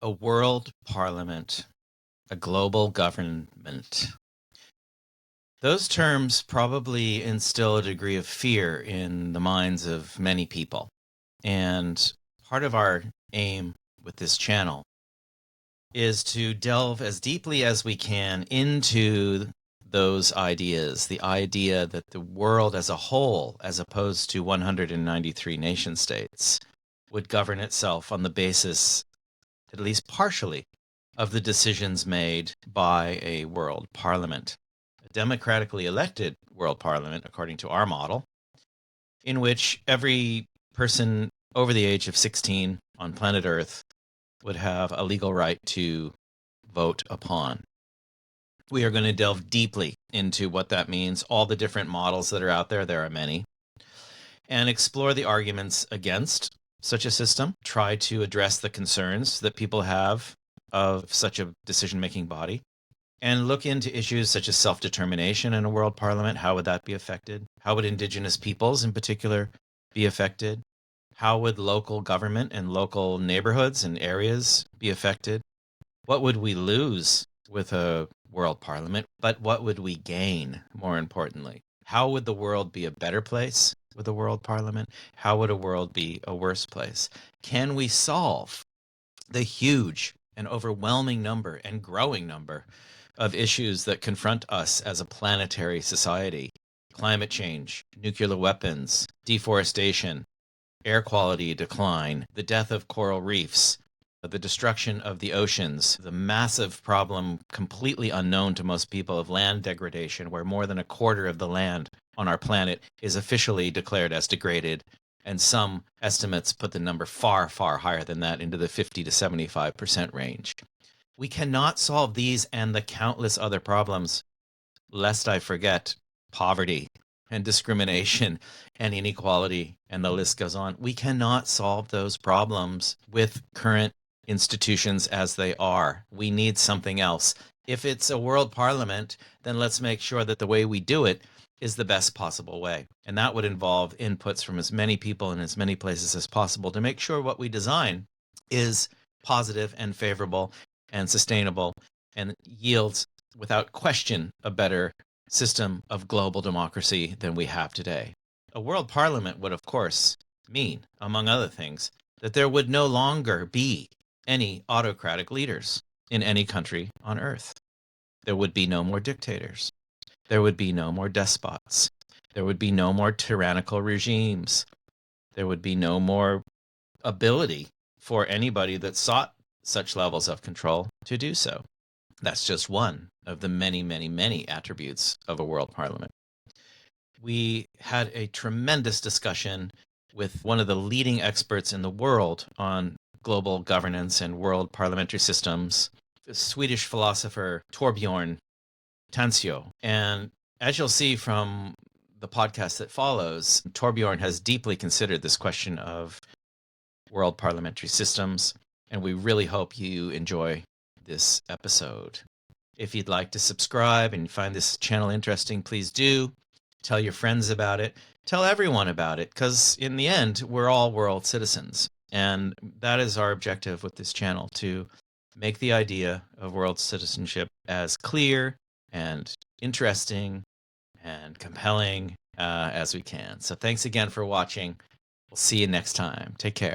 A world parliament, a global government. Those terms probably instill a degree of fear in the minds of many people. And part of our aim with this channel is to delve as deeply as we can into those ideas, the idea that the world as a whole, as opposed to 193 nation states, would govern itself on the basis, at least partially, of the decisions made by a world parliament, a democratically elected world parliament, according to our model, in which every person over the age of 16 on planet Earth would have a legal right to vote upon. We are going to delve deeply into what that means, all the different models that are out there, there are many, and explore the arguments against such a system, try to address the concerns that people have of such a decision-making body, and look into issues such as self-determination in a world parliament. How would that be affected? How would indigenous peoples in particular be affected? How would local government and local neighborhoods and areas be affected? What would we lose with a world parliament? But what would we gain, more importantly? How would the world be a better place with a world parliament? How would a world be a worse place? Can we solve the huge and overwhelming number and growing number of issues that confront us as a planetary society? Climate change, nuclear weapons, deforestation, air quality decline, the death of coral reefs, the destruction of the oceans, the massive problem completely unknown to most people of land degradation, where more than a quarter of the land on our planet is officially declared as degraded, and some estimates put the number far, far higher than that, into the 50 to 75% range. We cannot solve these and the countless other problems, lest I forget poverty and discrimination and inequality, and the list goes on. We cannot solve those problems with current institutions as they are. We need something else. If it's a world parliament, then let's make sure that the way we do it is the best possible way. And that would involve inputs from as many people in as many places as possible to make sure what we design is positive and favorable and sustainable and yields, without question, a better system of global democracy than we have today. A world parliament would, of course, mean, among other things, that there would no longer be any autocratic leaders in any country on Earth. There would be no more dictators. There would be no more despots. There would be no more tyrannical regimes. There would be no more ability for anybody that sought such levels of control to do so. That's just one of the many, many, many attributes of a world parliament. We had a tremendous discussion with one of the leading experts in the world on global governance and world parliamentary systems, the Swedish philosopher Torbjörn Tansio. And as you'll see from the podcast that follows, Torbjörn has deeply considered this question of world parliamentary systems, and we really hope you enjoy this episode. If you'd like to subscribe and you find this channel interesting, please do. Tell your friends about it. Tell everyone about it, because in the end, we're all world citizens. And that is our objective with this channel, to make the idea of world citizenship as clear and interesting and compelling as we can. So thanks again for watching. We'll see you next time. Take care.